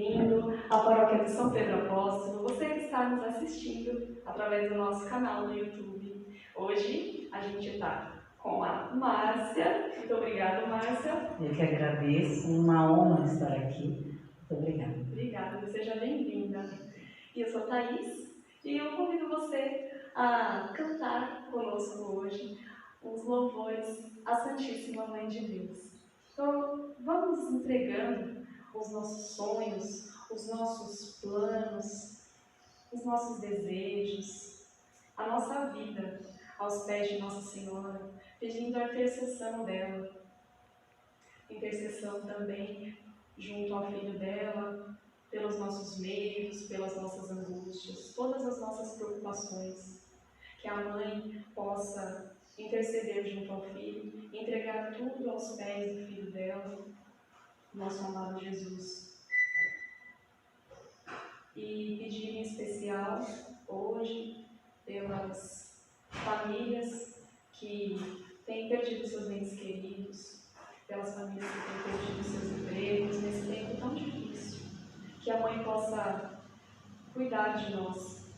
bem-vindo à Paróquia de São Pedro Apóstolo, você que está nos assistindo através do nosso canal no YouTube. Hoje a gente está com a Márcia. Muito obrigada, Márcia. Eu que agradeço, uma honra estar aqui. Muito obrigada. Obrigada, seja bem-vinda. E eu sou Thaís e eu convido você a cantar conosco hoje os louvores à Santíssima Mãe de Deus. Então, vamos entregando os nossos sonhos, os nossos planos, os nossos desejos, a nossa vida aos pés de Nossa Senhora, pedindo a intercessão dela. Intercessão também junto ao Filho dela, pelos nossos medos, pelas nossas angústias, todas as nossas preocupações. Que a Mãe possa interceder junto ao Filho, entregar tudo aos pés do Filho dela, nosso amado Jesus. E pedir em especial hoje pelas famílias que têm perdido seus entes queridos, pelas famílias que têm perdido seus empregos nesse tempo tão difícil. Que a Mãe possa cuidar de nós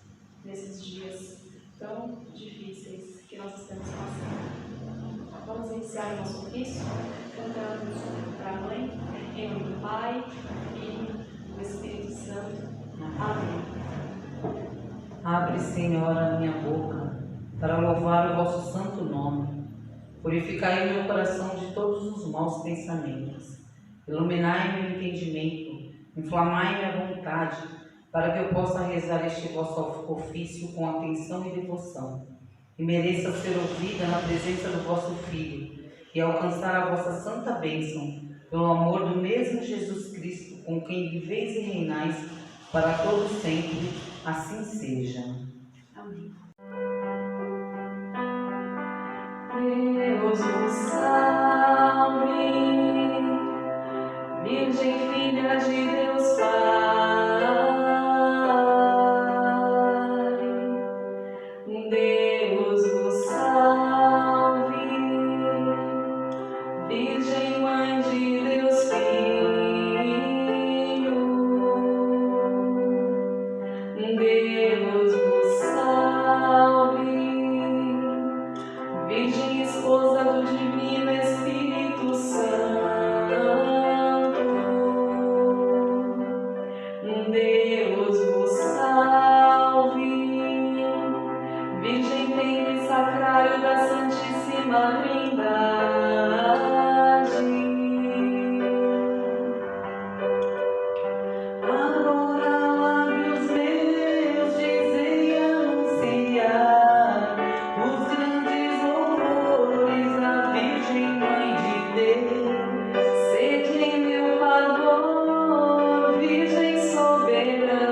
nesses dias tão difíceis que nós estamos passando. Vamos iniciar o nosso ofício cantando para a Mãe, em nome do Pai, Filho e do Espírito Santo. Amém. Abre, Senhora, a minha boca, para louvar o vosso santo nome. Purificai o meu coração de todos os maus pensamentos. Iluminai meu entendimento, inflamai minha vontade, para que eu possa rezar este vosso ofício com atenção e devoção, e mereça ser ouvida na presença do vosso Filho, e alcançar a vossa santa bênção, pelo amor do mesmo Jesus Cristo, com quem viveis e reinais para todo sempre, assim seja. Amém. Deus vos salve, Virgem Filha de Deus Pai. Deus vos salve, Virgem Mãe de Deus Filho. Deus vos salve, Virgem Esposa do Divino Espírito Santo. Deus vos salve, Virgem Templo e Sacrário da Santíssima Trindade. Agora lábios meus dizem anunciar os grandes louvores da Virgem Mãe de Deus. Sede em meu favor, Virgem soberana.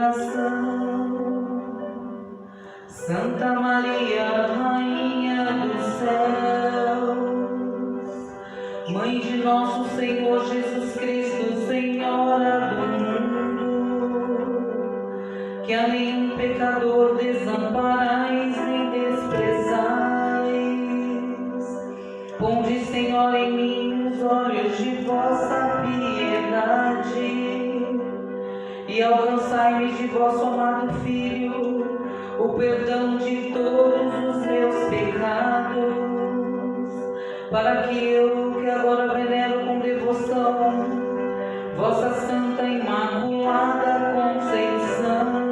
Oração. Santa Maria, Rainha dos céus, Mãe de nosso Senhor Jesus Cristo, Senhora do mundo, que a nenhum pecador desamparais nem desprezais. Ponde, Senhor, em mim os olhos de vossa piedade e alcançai-me de vosso amado Filho o perdão de todos os meus pecados, para que eu, que agora venero com devoção vossa Santa Imaculada Conceição,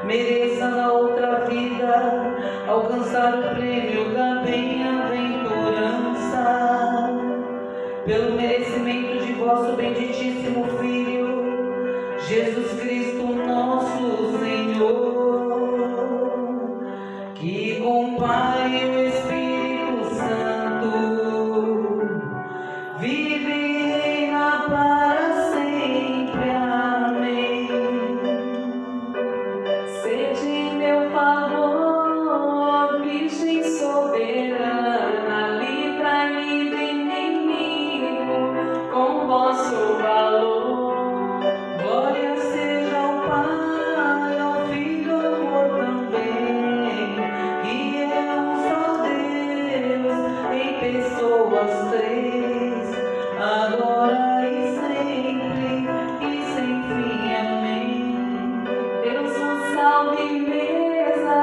mereça na outra vida alcançar o prêmio da bem-aventurança, pelo merecimento de vosso benditíssimo Filho, Jesus Cristo, nosso Senhor, que com o Pai e o Espírito Santo vive e reina para sempre. Amém. Sede meu favor, Virgem soberana, livrai-me do inimigo com vosso valor. Glória seja ao Pai, ao Filho, ao amor também, que é um só Deus, em pessoas três, agora e sempre, e sem fim. Amém. Deus vos salve, mesa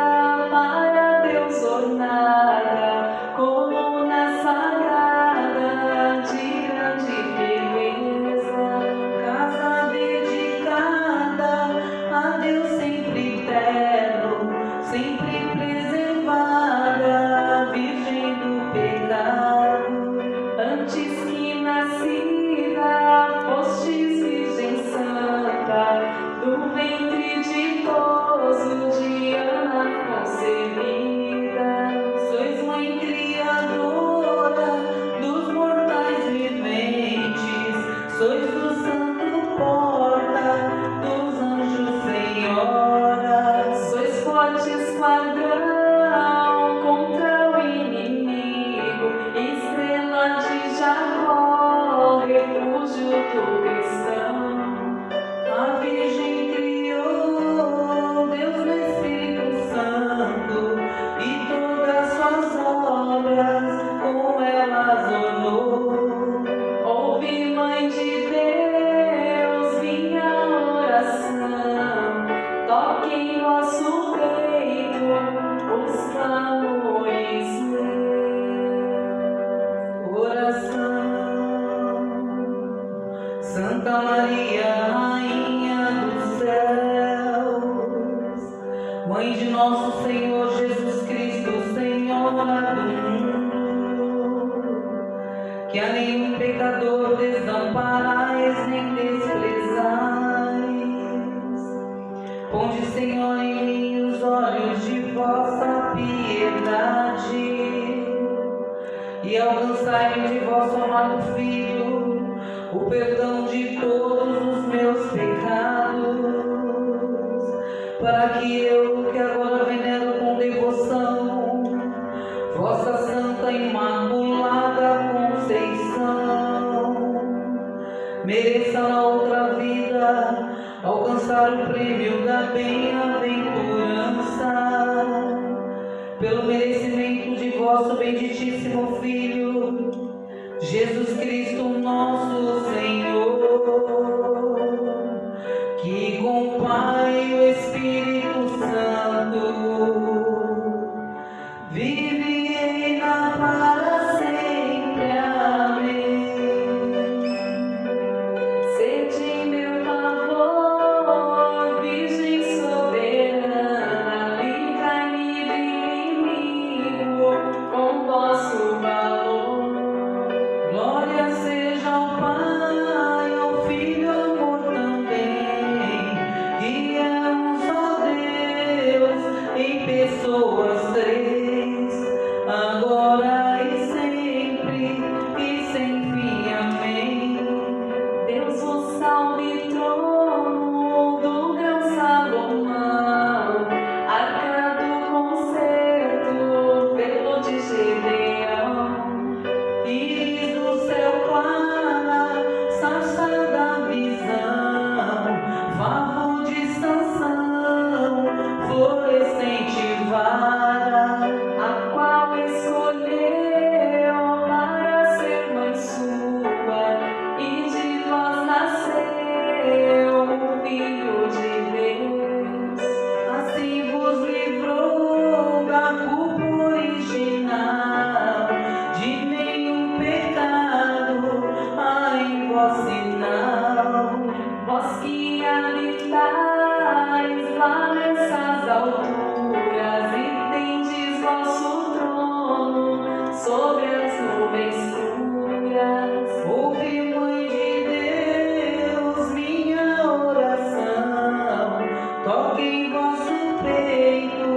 para Deus ornada, coluna sagrada de grande firmeza, Casa dedicada a Deus sempre eterno, sempre preservada, Virgem do pecado. antes que nascida fostes Virgem Santa, do ventre ditoso de Ana concebida. Sois Mãe Criadora dos mortais viventes, sois do Santo Porta dos anjos Senhora. Sois forte esquadrão contra o inimigo, estrela de Jacó, refúgio do cristão. A Virgem criou Deus no Espírito Santo e todas suas obras com elas ornou. Ouve, Mãe de Deus, minha oração, toque em vosso peito os clamores meus. Oração. Santa Maria, Rainha dos céus, Mãe de nosso Senhor Jesus Cristo, Senhora do mundo, que a nenhum pecador desamparais nem desprezais. Ponde, Senhor, em mim os olhos de vossa piedade e alcançai-me de vosso amado Filho o perdão de todos os meus pecados, para que eu, que agora venero com devoção vossa Santa Imaculada Conceição, mereça na outra vida alcançar o prêmio da bem-aventurança, pelo merecimento de vosso benditíssimo Filho, Jesus Cristo, nosso Senhor, que com o Pai e o Espírito Santo vive e reina para sempre. Amém. Sede meu favor, Virgem soberana, livrai-me do inimigo com vosso valor. Glória seja ao Pai, ao Filho, ao amor também, que é um só Deus, em pessoas três, agora e sempre, e sem fim. Amém. Deus vos salve, trono alturas e tendes vosso trono sobre as nuvens puras. Ouve, Mãe de Deus, minha oração. Toque em vosso peito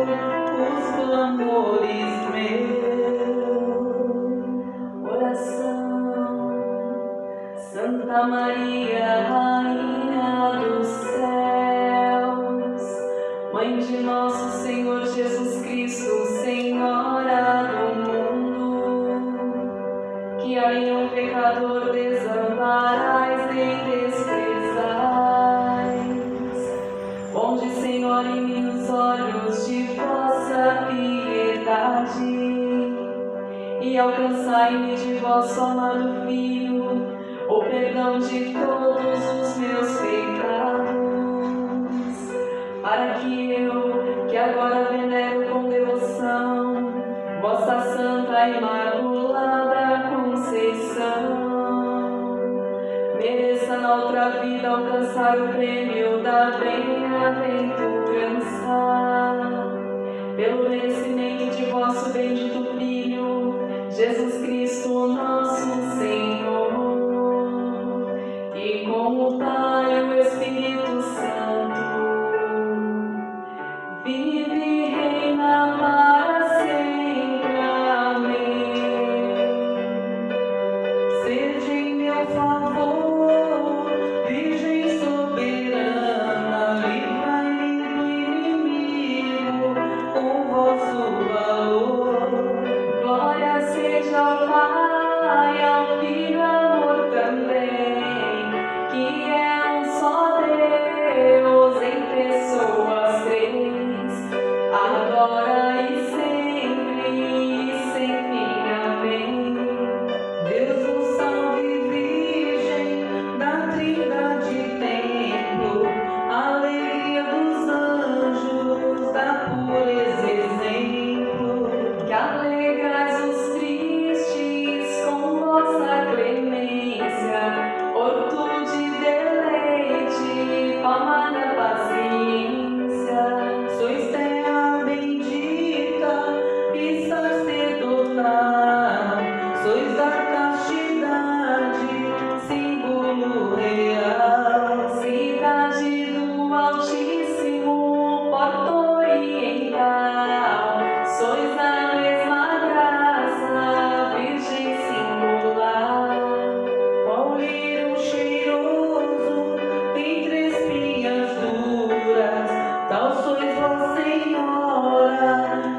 os clamores meus. Oração. Santa Maria, Rainha dos céus, Mãe de nosso Senhor Jesus Cristo, Senhora do mundo, que a nenhum pecador desamparais nem desprezais. Ponde, Senhor, em mim os olhos de vossa piedade e alcançai-me de vosso amado Filho o perdão de todos os meus pecados, para que eu, que agora venero com devoção vossa Santa e Imaculada Conceição, mereça na outra vida alcançar o prêmio da bem-aventurança, pelo merecimento de vosso bendito Filho, Jesus Cristo, nosso Senhor, e com o Pai e o Espírito Santo, vive e reina para sempre. Amém. Sede em meu favor, Virgem soberana, livrai-me do inimigo com vosso valor. Glória seja ao Pai, ao Filho, ao amor também, que é um só Deus em pessoas três, agora e sempre e sem fim. Amém. Deus vos salve, Virgem da Trindade templo, alegria dos anjos, da pureza exemplo. Que alegrais os tristes com vossa clemência, horto de deleite, palma da paciência. Sois terra bendita e sacerdota, sois da castidade, símbolo real. Cidade do Altíssimo, porta oriental, sois a mesma graça, Virgem singular. Qual lírio cheiroso entre espinhas duras, tal sois vós, Senhora,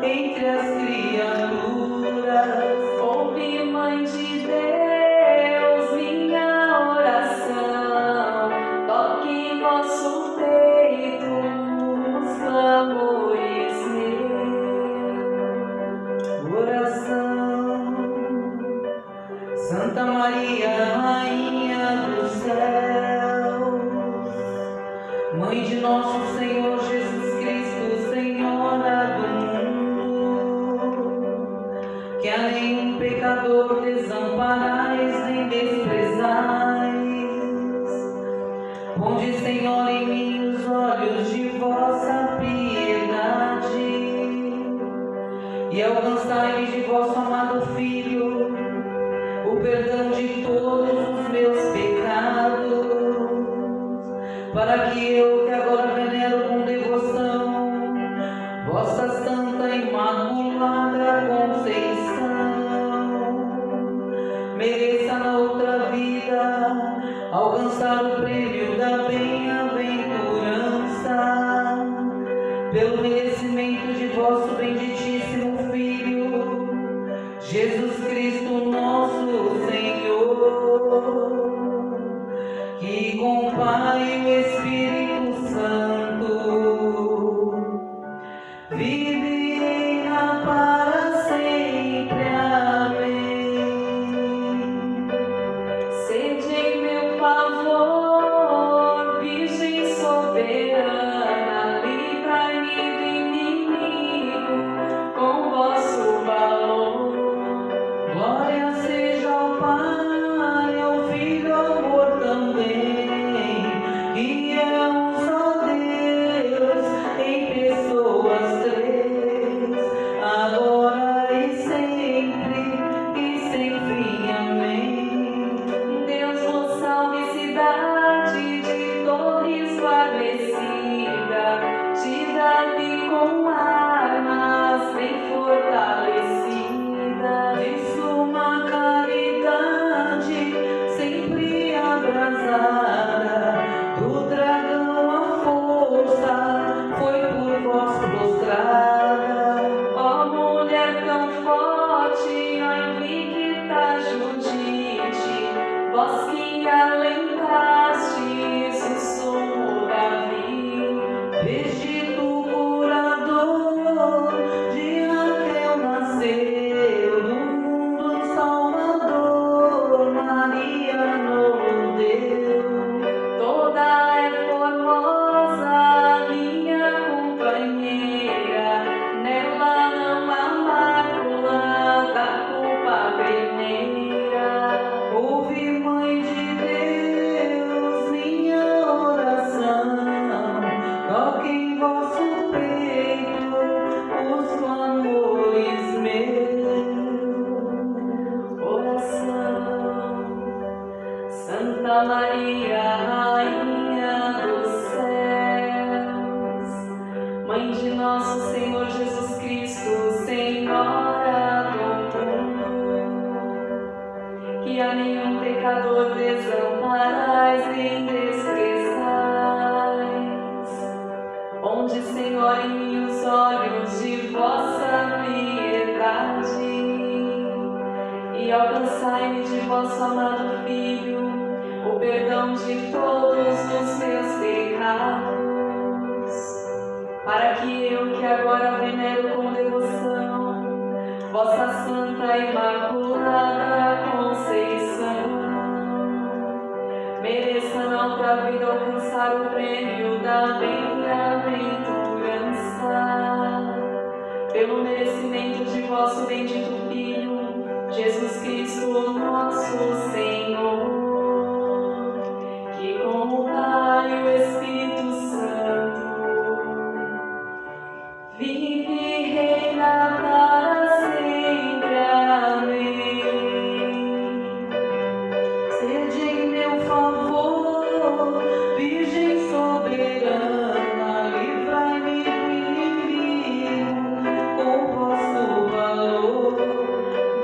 entre as criaturas. Ouve, Mãe de Deus, minha oração, toque em vosso peito os clamores meus. Oração. Santa Maria, Rainha dos céus, Mãe de nosso Senhor Jesus Cristo, Senhora do mundo, que a nenhum pecador desamparais nem desprezais. Ponde, Senhor, em mim os olhos de vossa piedade e alcançai-me de vosso amado Filho o perdão de todos os meus pecados, para que eu, que agora venero com devoção vossa Santa e Imaculada Conceição, mereça na outra vida alcançar o prêmio da bem-aventurança, pelo merecimento de vosso benditíssimo Filho, Jesus Cristo, nosso Senhor, que com o Pai e o Espírito Santo vive e reina para sempre. Amém. Sede em meu favor, Virgem soberana, livrai-me do alcançar o prêmio da bem-aventurança. Pelo merecimento de vosso bendito Filho, Jesus Cristo, nosso Senhor, que com o Pai e o Espírito Santo vive e reina para sempre. Amém. Sede em meu favor, Virgem soberana, livrai-me do inimigo com vosso valor.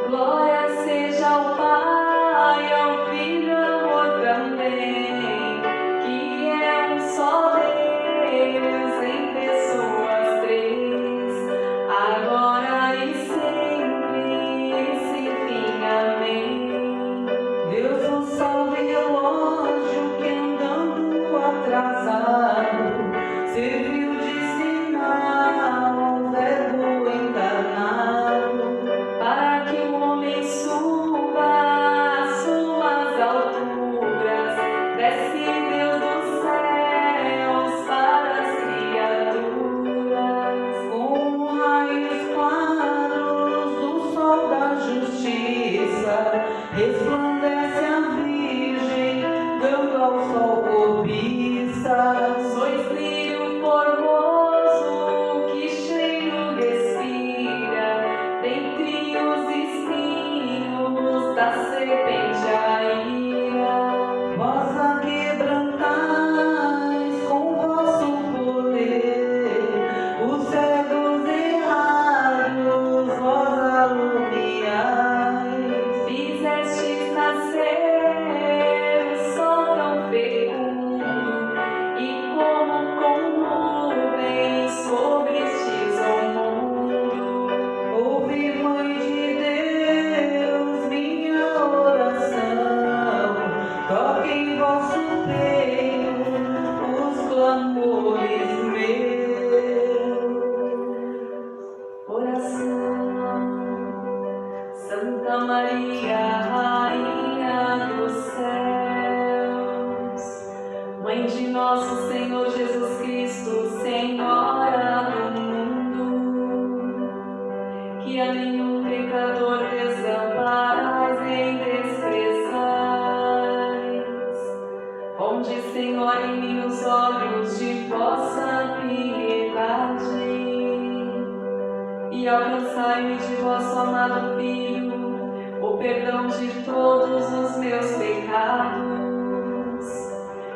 Glória seja ao Pai, ao Filho e ao amor também, que é um só Deus em pessoas três, agora e sempre, sem fim. Amém. Deus vos salve, relógio que andando atrasado serviu de sinal ao Verbo encarnado, Para que o homem suba às suas alturas, desce Deus dos céus para as criaturas. com raios claros do sol da justiça, resplandece a Virgem, dando ao sol cobiça. Sois lírio formoso que cheiro respira, dentre os espinhos da serpente a ira. Vós a quebrantais com vosso poder, os cegos errados vós alumiais. Fizestes nascer o sol tão fecundo, e como com nuvens cobristes o mundo. Ouve, Mãe de Deus, minha oração, toque em vosso peito os clamores meus. Oração. Santa Maria, Rainha dos céus, Mãe de nosso Senhor Jesus Cristo, Senhora do mundo, que a nenhum pecador desamparais nem desprezais. Ponde, Senhor, em mim os olhos de vossa piedade e alcançai-me de vosso amado Filho o perdão de todos os meus pecados,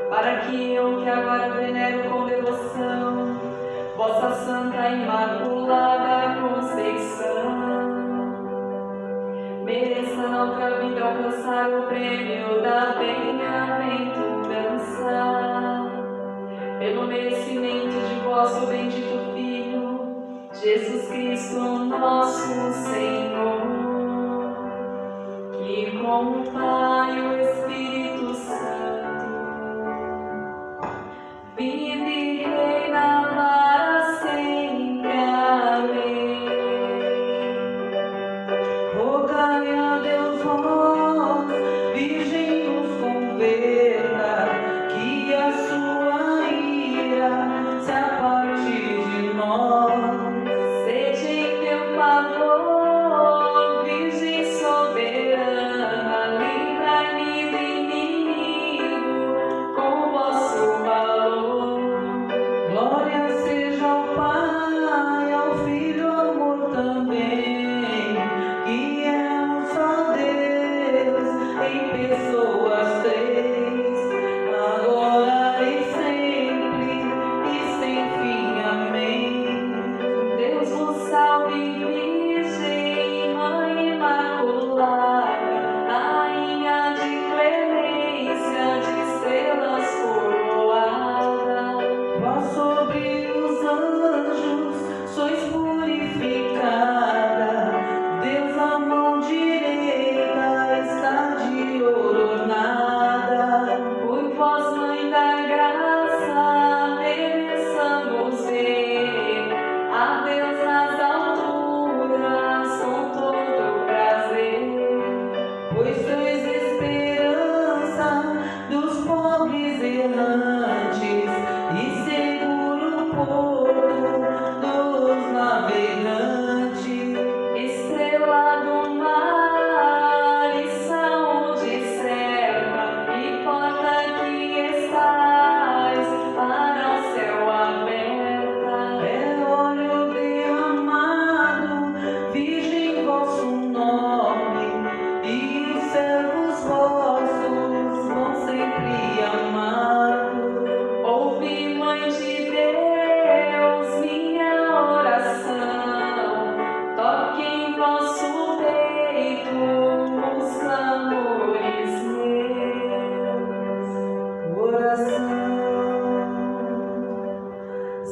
para que eu, que agora venero com devoção vossa Santa Imaculada Conceição, mereça na outra vida alcançar o prêmio da bem-aventurança, pelo merecimento de vosso bendito Filho, Jesus Cristo, nosso Senhor, que com o Pai e o Espírito Santo vive e reina para sempre. Amém. Rogai a Deus vós, Virgem, nos converta, que a sua ira se aparte de nós. Seja em teu favor, Virgem soberana, livrai-me do inimigo com vosso valor.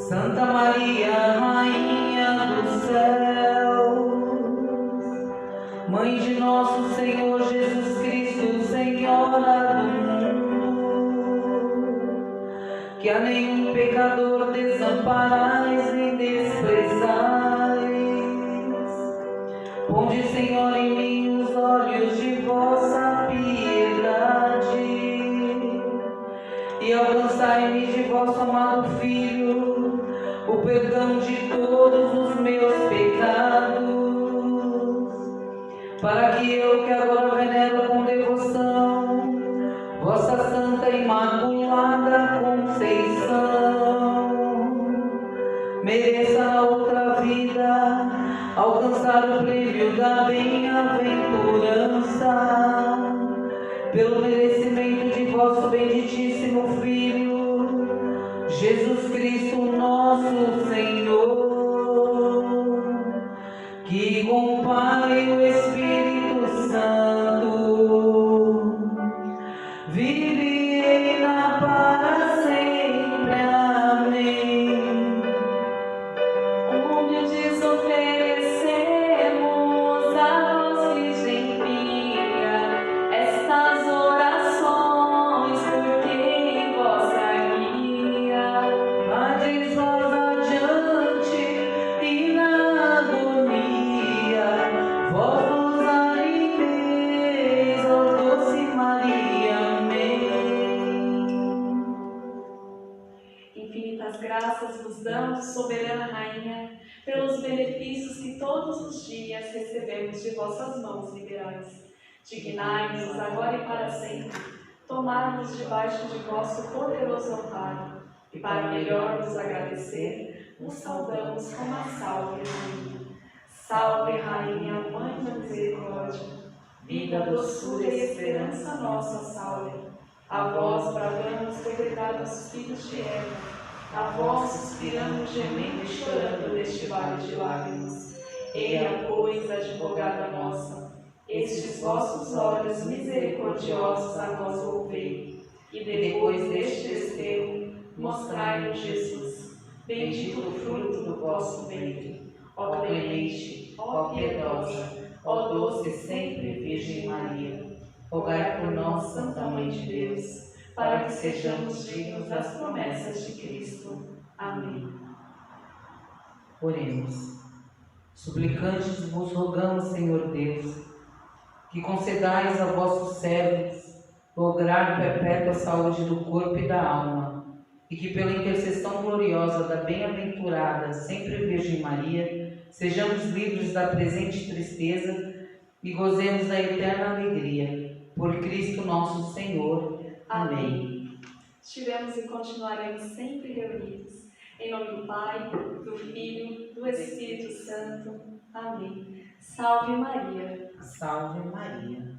Santa Maria, Rainha dos céus, Mãe de nosso Senhor Jesus Cristo, Senhora do mundo, que a nenhum pecador desamparais nem desprezais. Ponde, Senhor, em mim os olhos de vossa piedade e alcançai-me de vosso amado Filho o perdão de todos os meus pecados, para que eu, que agora venero com devoção vossa Santa Imaculada Conceição, mereça na outra vida alcançar o prêmio da bem-aventurança, pelo merecimento de vosso benditíssimo Filho, Jesus Cristo, nosso Senhor, que com o Pai e o Espírito Santo vive e reina para sempre. Amém. Humildes oferecemos a vós, Virgem pia, estas orações, porque em vossa guia Vades vós adiante e na agonia vós nos animeis, ó doce Maria. Amém. Infinitas graças vos damos, soberana Rainha, pelos benefícios que todos os dias recebemos de vossas mãos liberais. Dignai-nos agora e para sempre tomar-nos debaixo de vosso poderoso amparo, e para melhor vos agradecer, vos saudamos com uma salve, Rainha. Salve, Rainha, Mãe da Misericórdia, vida, doçura e esperança nossa, salve. A vós bradamos, degredados filhos de Eva, a vós suspiramos, gemendo e chorando neste vale de lágrimas. Eia, pois, advogada nossa, estes vossos olhos misericordiosos a nós volvei, e depois deste desterro, mostrai-nos Jesus, bendito o fruto do vosso ventre. Ó clemente, ó piedosa, ó doce sempre Virgem Maria, rogai por nós, Santa Mãe de Deus, para que sejamos dignos das promessas de Cristo. Amém. Oremos. Suplicantes vos rogamos, Senhor Deus, que concedais a vossos servos lograr perpétua saúde do corpo e da alma, e que pela intercessão gloriosa da bem-aventurada sempre Virgem Maria, sejamos livres da presente tristeza e gozemos da eterna alegria. Por Cristo nosso Senhor. Amém. Estivemos e continuaremos sempre reunidos. Em nome do Pai, do Filho, do Espírito Santo. Amém. Salve Maria. Salve Maria.